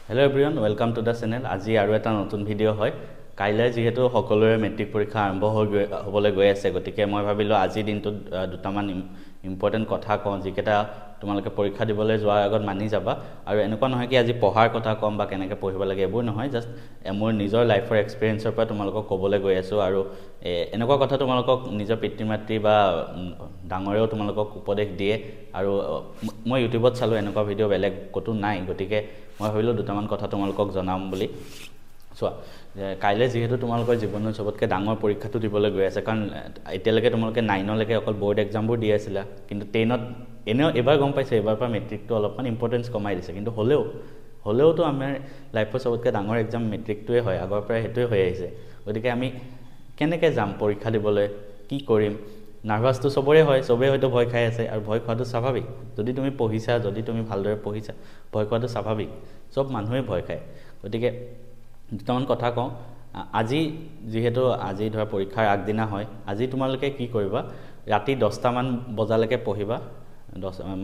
Hello everyone, welcome to the channel. আজি আৰু এটা নতুন ভিডিও হয়। কাইলে যেহেতু সকলোৰে মেট্ৰিক পৰীক্ষা আৰম্ভ হ'বলৈ গৈ আছে, গতিকে মই ভাবিলো আজি দিনটো দুটামান ইম্পৰ্টেন্ট কথা কওঁ যিকেটা তোমালোকে পৰীক্ষা দিবলৈ যোৱাৰ আগত মানি যাবা। আৰু এনেকুৱা নহয় কি আজি পঢ়াৰ কথা কম বা কেনেকৈ পঢ়িব লাগে এবোৰ নহয়, জাস্ট মোৰ নিজৰ লাইফৰ এক্সপেৰিয়েন্সৰ পৰা তোমালোকক ক'বলৈ গৈ আছো। আৰু এনেকুৱা কথা তোমালোকক নিজৰ পিতৃ-মাতৃ বা ডাঙৰেও তোমালোকক উপদেশ দিয়ে। আৰু মই ইউটিউবত চালো এনেকুৱা ভিডিও বেলেগ কতো নাই, গতিকে মই ভাবিলো দুটামান কথা তোমালোকক জনাম বুলি। চোৱা, কাইলে যেহেতু তোমালোকৰ জীৱনৰ সবতকে ডাঙৰ পৰীক্ষাটো দিবলৈ গৈ আছে, কাৰণ এতিয়ালৈকে তোমালোকে 9 লৈকে অকল বোৰ্ড এক্সামবোৰ দি আছিলা, কিন্তু 10ত এনেও এবাৰ গম পাইছে এবাৰ পৰা মেট্ৰিকটো অলপমান ইম্পৰ্টেন্স কমাই দিছে, কিন্তু হলেওতো আমাৰ লাইফৰ সবতকে ডাঙৰ এক্সাম মেট্ৰিকটোৱে হয়, আগৰ পৰা হেতুৱে হৈ আহিছে। গতিকে আমি কেনেকৈ যাম পৰীক্ষা দিবলৈ, কি কৰিম? নাৰ্ভাসটো সবৰে হয়, সবে হয়তো ভয় খাই আছে, আৰু ভয় খোৱাটো স্বাভাৱিক। যদি তুমি পঢ়িছা, যদি তুমি ভালদৰে পঢ়িছা, ভয় খোৱাটো স্বাভাৱিক। সব মানুহে ভয় খায়। গতিকে দুটামান কথা কওঁ। আজি যেহেতু আজি ধৰা পৰীক্ষাৰ আগদিনা হয়, আজি তোমালোকে কি কৰিবা? ৰাতি 10টা মান বজালৈকে পঢ়িবা,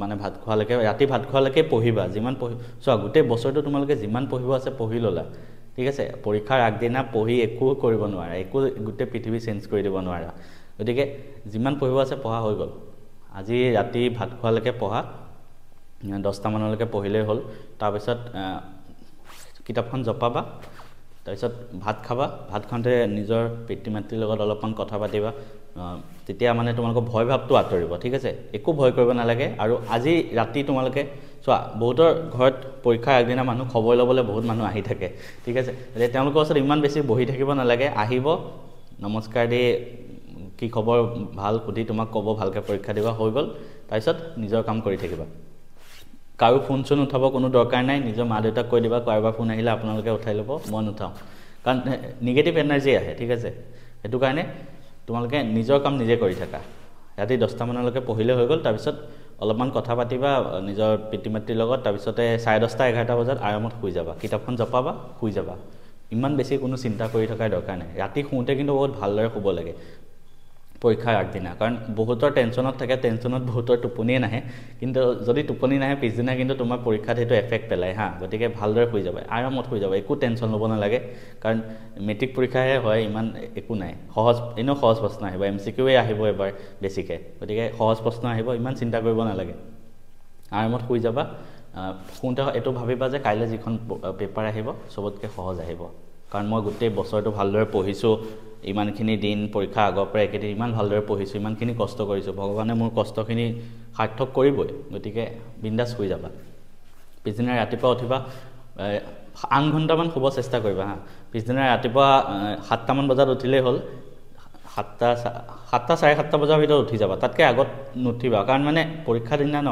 মানে ভাত খোৱালৈকে, ৰাতি ভাত খোৱালৈকে পঢ়িবা। যিমান পঢ়ি চোৱা, গোটেই বছৰটো তোমালোকে যিমান পঢ়িব আছে পঢ়ি ল'লা, ঠিক আছে? পৰীক্ষাৰ আগদিনা পঢ়ি একো কৰিব নোৱাৰা, একো গোটেই পৃথিৱী চেঞ্জ কৰি দিব নোৱাৰা। গতিকে যিমান পঢ়িব আছে পঢ়া হৈ গ'ল। আজি ৰাতি ভাত খোৱালৈকে পঢ়া, 10টা মানলৈকে পঢ়িলেই হ'ল। তাৰপিছত কিতাপখন জপাবা, তাৰপিছত ভাত খাবা। ভাত খাওঁতে নিজৰ পিতৃ-মাতৃৰ লগত অলপমান কথা পাতিবা, তেতিয়া মানে তোমালোকৰ ভয় ভাৱটো আঁতৰিব, ঠিক আছে? একো ভয় কৰিব নালাগে। আৰু আজি ৰাতি তোমালোকে চোৱা, বহুতৰ ঘৰত পৰীক্ষাৰ আগদিনা মানুহ খবৰ ল'বলৈ বহুত মানুহ আহি থাকে, ঠিক আছে? তেওঁলোকৰ ওচৰত ইমান বেছি বহি থাকিব নালাগে, আহিব, নমস্কাৰ দি কি খবৰ ভাল সুধি তোমাক ক'ব, ভালকৈ পৰীক্ষা দিবা, হৈ গ'ল। তাৰপিছত নিজৰ কাম কৰি থাকিবা। কাৰো ফোন চোন উঠাব কোনো দৰকাৰ নাই। নিজৰ মা দেউতাক কৈ দিবা কাৰোবাৰ ফোন আহিলে আপোনালোকে উঠাই ল'ব, মই নুঠাওঁ, কাৰণ নিগেটিভ এনাৰ্জি আহে, ঠিক আছে? সেইটো কাৰণে তোমালোকে নিজৰ কাম নিজে কৰি থাকা। ৰাতি 10টা মানলৈকে পঢ়িলে হৈ গ'ল। তাৰপিছত অলপমান কথা পাতিবা নিজৰ পিতৃ-মাতৃৰ লগত, তাৰপিছতে 10:30 11টা বজাত আৰামত শুই যাবা, কিতাপখন জপাবা, শুই যাবা। ইমান বেছি কোনো চিন্তা কৰি থকাৰ দৰকাৰ নাই। ৰাতি শুওঁতে কিন্তু বহুত ভালদৰে শুব লাগে পৰীক্ষাৰ আগদিনা, কাৰণ বহুতৰ টেনশ্যনত থাকে, টেনশ্যনত বহুতৰ টোপনিয়ে নাহে। কিন্তু যদি টোপনি নাহে পিছদিনা কিন্তু তোমাৰ পৰীক্ষাত সেইটো এফেক্ট পেলায় হা। গতিকে ভালদৰে শুই যাবা, আৰামত শুই যাবা, একো টেনশ্যন ল'ব নালাগে, কাৰণ মেট্ৰিক পৰীক্ষাহে হয়, ইমান একো নাই। এনেও সহজ প্ৰশ্ন আহিব, MCQয়ে আহিব এবাৰ বেছিকৈ, গতিকে সহজ প্ৰশ্ন আহিব, ইমান চিন্তা কৰিব নালাগে। আৰামত শুই যাবা। শুওঁতে এইটো ভাবিবা যে কাইলৈ যিখন পেপাৰ আহিব সবতকৈ সহজ আহিব, কাৰণ মই গোটেই বছৰটো ভালদৰে পঢ়িছোঁ, ইমানখিনি দিন পৰীক্ষা আগৰ পৰা একেদিন ইমান ভালদৰে পঢ়িছোঁ, ইমানখিনি কষ্ট কৰিছোঁ, ভগৱানে মোৰ কষ্টখিনি সাৰ্থক কৰিবই। গতিকে বিন্দাছ শুই যাবা। পিছদিনা ৰাতিপুৱা উঠিবা, 8 ঘণ্টামান শুব চেষ্টা কৰিবা হা। পিছদিনা ৰাতিপুৱা 7টা মান বজাত উঠিলেই হ'ল। 7টা 7:30 বজাৰ ভিতৰত উঠি যাবা, তাতকৈ আগত নুঠিবা, কাৰণ মানে পৰীক্ষাৰ দিনা ন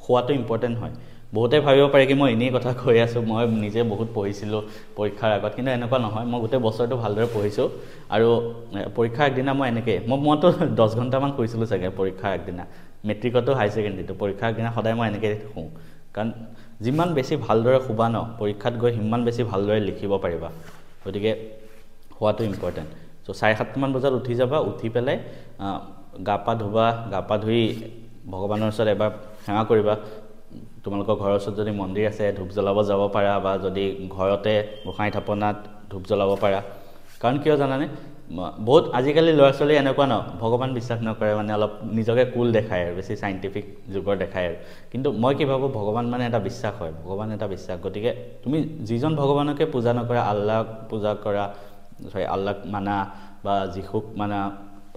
খোৱাটো ইম্পৰ্টেণ্ট হয়। বহুতে ভাবিব পাৰে কি মই এনেই কথা কৈ আছোঁ, মই নিজে বহুত পঢ়িছিলোঁ পৰীক্ষাৰ আগত, কিন্তু এনেকুৱা নহয়। মই গোটেই বছৰটো ভালদৰে পঢ়িছোঁ, আৰু পৰীক্ষাৰ আগদিনা মই মইতো 10 ঘণ্টামান শুইছিলোঁ চাগে পৰীক্ষাৰ আগদিনা। মেট্ৰিকতো হাই ছেকেণ্ডেৰীটো পৰীক্ষাৰ আগদিনা সদায় মই এনেকৈ শুওঁ, কাৰণ যিমান বেছি ভালদৰে শুবা ন, পৰীক্ষাত গৈ সিমান বেছি ভালদৰে লিখিব পাৰিবা। গতিকে শুৱাটো ইম্পৰ্টেণ্ট। চ' 7:30 মান বজাত উঠি যাবা। উঠি পেলাই গা পা ধুবা, গা পা ধুই ভগৱানৰ ওচৰত এবাৰ সেৱা কৰিবা। তোমালোকৰ ঘৰৰ ওচৰত যদি মন্দিৰ আছে ধূপ জ্বলাব যাব পাৰা, বা যদি ঘৰতে গোসাঁই থাপনাত ধূপ জ্বলাব পাৰা। কাৰণ কিয় জানানে, বহুত আজিকালি ল'ৰা ছোৱালী এনেকুৱা ন, ভগৱান বিশ্বাস নকৰে, মানে অলপ নিজকে কুল দেখায় আৰু বেছি চাইণ্টিফিক যুগৰ দেখায় আৰু। কিন্তু মই কি ভাবোঁ, ভগৱান মানে এটা বিশ্বাস হয়, ভগৱান এটা বিশ্বাস। গতিকে তুমি যিজন ভগৱানকে পূজা নকৰা, আল্লাহক পূজা কৰা, আল্লাহক মানা বা যীশুক মানা,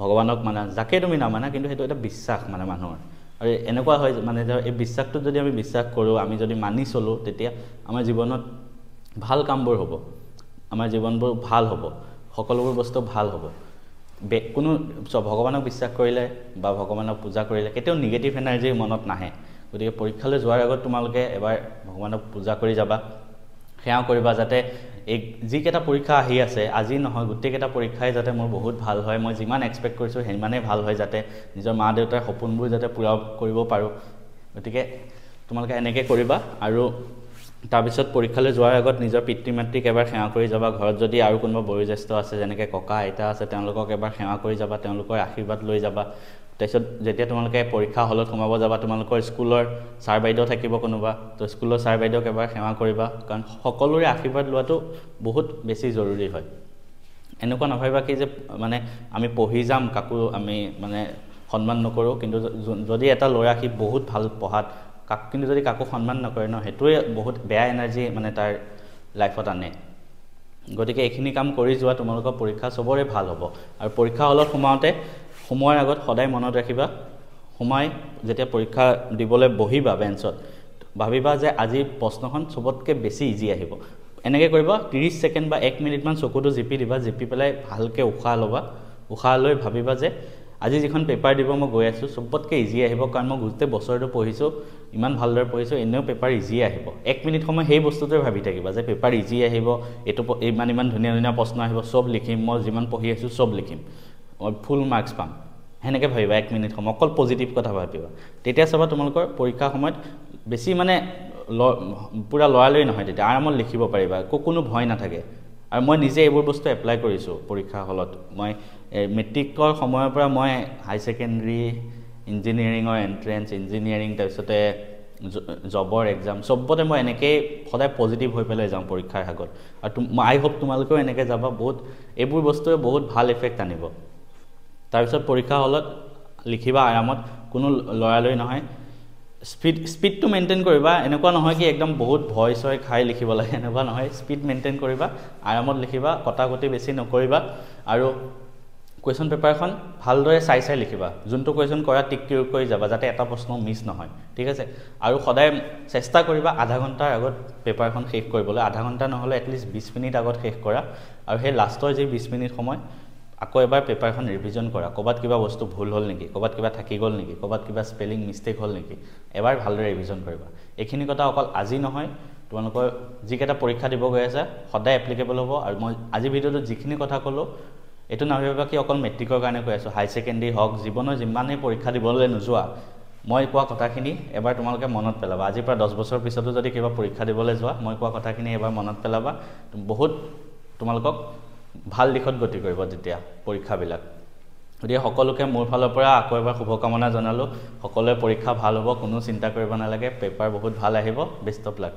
ভগৱানক মানা, যাকে তুমি নামানা, কিন্তু সেইটো এটা বিশ্বাস মানে মানুহৰ। আৰু এনেকুৱা হয় মানে এই বিশ্বাসটোত যদি আমি বিশ্বাস কৰোঁ, আমি যদি মানি চলোঁ, তেতিয়া আমাৰ জীৱনত ভাল কামবোৰ হ'ব, আমাৰ জীৱনবোৰ ভাল হ'ব, সকলোবোৰ বস্তু ভাল হ'ব। কোনো ভগৱানক বিশ্বাস কৰিলে বা ভগৱানক পূজা কৰিলে কেতিয়াও নিগেটিভ এনাৰ্জি মনত নাহে। গতিকে পৰীক্ষালৈ যোৱাৰ আগত তোমালোকে এবাৰ ভগৱানক পূজা কৰি যাবা, সেৱা কৰিবা, যাতে যিকেইটা পৰীক্ষা আহি আছে, আজি নহয় গোটেইকেইটা পৰীক্ষাই যাতে মোৰ বহুত ভাল হয়, মই যিমান এক্সপেক্ট কৰিছোঁ সিমানেই ভাল হয়, যাতে নিজৰ মা দেউতাৰ সপোনবোৰ যাতে পূৰা কৰিব পাৰোঁ। গতিকে তোমালোকে এনেকৈ কৰিবা। আৰু তাৰপিছত পৰীক্ষালৈ যোৱাৰ আগত নিজৰ পিতৃ-মাতৃক এবাৰ সেৱা কৰি যাবা। ঘৰত যদি আৰু কোনোবা বয়োজ্যেষ্ঠ আছে, যেনেকৈ ককা আইতা আছে, তেওঁলোকক এবাৰ সেৱা কৰি যাবা, তেওঁলোকৰ আশীৰ্বাদ লৈ যাবা। তাৰপিছত যেতিয়া তোমালোকে পৰীক্ষা হলত সোমাব যাবা তোমালোকৰ স্কুলৰ ছাৰ বাইদেউ থাকিব কোনোবা তো স্কুলৰ ছাৰ বাইদেউক এবাৰ সেৱা কৰিবা কাৰণ সকলোৰে আশীৰ্বাদ লোৱাটো বহুত বেছি জৰুৰী হয় এনেকুৱা নাভাবিবা কি যে মানে আমি পঢ়ি যাম কাকো আমি মানে সন্মান নকৰো কিন্তু যদি এটা ল'ৰা কি বহুত ভাল পঢ়াত কিন্তু যদি কাকো সন্মান নকৰে ন হেতুৱে বহুত বেয়া এনাৰ্জি মানে তাৰ লাইফত আনে গতিকে এইখিনি কাম কৰি যোৱা তোমালোকৰ পৰীক্ষা সবৰে ভাল হ'ব আৰু পৰীক্ষা হলত সোমাওতে সময়ৰ আগত সদায় মনত ৰাখিবা সময় যেতিয়া পৰীক্ষা দিবলৈ বহিবা বেঞ্চত ভাবিবা যে আজি প্ৰশ্নখন সবতকে বেছি ইজি আহিব এনেকৈ কৰিবা 30 সেকেন্ড বা 1 মিনিট মান চকুটো জিপি দিবা জিপি পেলাই ভালকে উশাহ লবা উশাহ লৈ ভাবিবা যে আজি যিখন পেপাৰ দিব মই গৈ আছো সবতকে ইজি আহিব কাৰণ মই গোটেই বছৰটো পঢ়িছো ইমান ভালদৰে পঢ়িছো এনেও পেপাৰ ইজি আহিব 1 মিনিট সময় সেই বস্তুটোৱে ভাবি থাকিবা যে পেপাৰ ইজি আহিব এটো ইমান ধুনীয়া ধুনীয়া প্ৰশ্ন আহিব সব লিখিম মই যিমান পঢ়ি আছো সব লিখিম মই ফুল মাৰ্কস পাম হেনেকে ভাবিবা 1 মিনিট সময় অকল পজিটিভ কথা ভাবিবা তেতিয়া সব তোমালোকৰ পৰীক্ষা সময়ত বেছি মানে পুৰা লৰালৈ নহয় তেতিয়া আৰামত লিখিব পাৰিবা কোনো ভয় নাথাকে আৰু মই নিজে এইবোৰ বস্তু এপ্লাই কৰিছো পৰীক্ষা হলত মই মেট্ৰিকৰ সময়ৰ পৰা মই হাই সেকেন্ডাৰী ইঞ্জিনিয়াৰিংৰ এন্ট্ৰেন্স ইঞ্জিনিয়াৰিং তাৰপিছতে জবৰ এক্সাম সবতে মই এনেকৈ সদায় পজিটিভ হৈ পেলাই যাম পৰীক্ষাৰ আগত আৰু আই হোপ তোমালোকেও এনেকৈ যাবা বহুত এইবোৰ বস্তুৱে বহুত ভাল ইফেক্ট আনিব তাৰপিছত পৰীক্ষা হলত লিখিবা আৰামত কোনো লৰালৈ নহয় স্পীড টু মেইনটেইন কৰিবা এনেকুৱা নহয় কি একদম বহুত ভয়েস হয় খাই লিখিব লাগে এনেকুৱা নহয় স্পীড মেইনটেইন কৰিবা আৰামত লিখিবা কটাকটি বেছি নকৰিবা আৰু কোৱেশ্চন পেপাৰখন ভালদৰে চাই লিখিবা যোনটো কোৱেশ্চন কৰা টিক কৰি যাবা যাতে এটা প্ৰশ্ন মিছ নহয় ঠিক আছে আৰু সদায় চেষ্টা কৰিবা আধা ঘণ্টাৰ আগত পেপাৰখন শেষ কৰিবলৈ আধা ঘণ্টা নহলে এটলিষ্ট 20 মিনিট আগত শেষ কৰা আৰু সেই লাষ্টৰ যে 20 মিনিট সময় আকৌ এবাৰ পেপাৰখন ৰিভিজন কৰা কবাত কিবা বস্তু ভুল হ'ল নেকি কবাত কিবা থাকি গ'ল নেকি কবাত কিবা স্পেলিং মিস্টেক হ'ল নেকি এবাৰ ভালদৰে ৰিভিজন কৰিবা এইখিনি কথা অকল আজি নহয় তোমালোকৰ যিকেটা পৰীক্ষা দিব গৈ আছে সদায় এপ্লিকেবল হ'ব আৰু মই আজি ভিডিওটো যিখিনি কথা ক'লো এটো নাভাবিবা কি অকল মেট্ৰিকৰ কাৰণে কৈ আছো হাই সেকেন্ডাৰী হক জীৱনৰ যিমানে পৰীক্ষা দিবলৈ নোযোৱা মই কোৱা কথাখিনি এবাৰ তোমালোকে মনত পেলাবা আজি পৰা 10 বছৰ পিছতো যদি কিবা পৰীক্ষা দিবলৈ যোৱা মই কোৱা কথাখিনি এবাৰ মনত পেলাবা বহুত তোমালোকক ভাল দিশত গতি কৰিব যেতিয়া পৰীক্ষাবিলাক গতিকে সকলোকে মোৰ ফালৰ পৰা আকৌ এবাৰ শুভকামনা জনালো সকলোৰে পৰীক্ষা ভাল হ'ব কোনো চিন্তা কৰিব নালাগে পেপাৰ বহুত ভাল আহিব বেষ্ট অফ লাক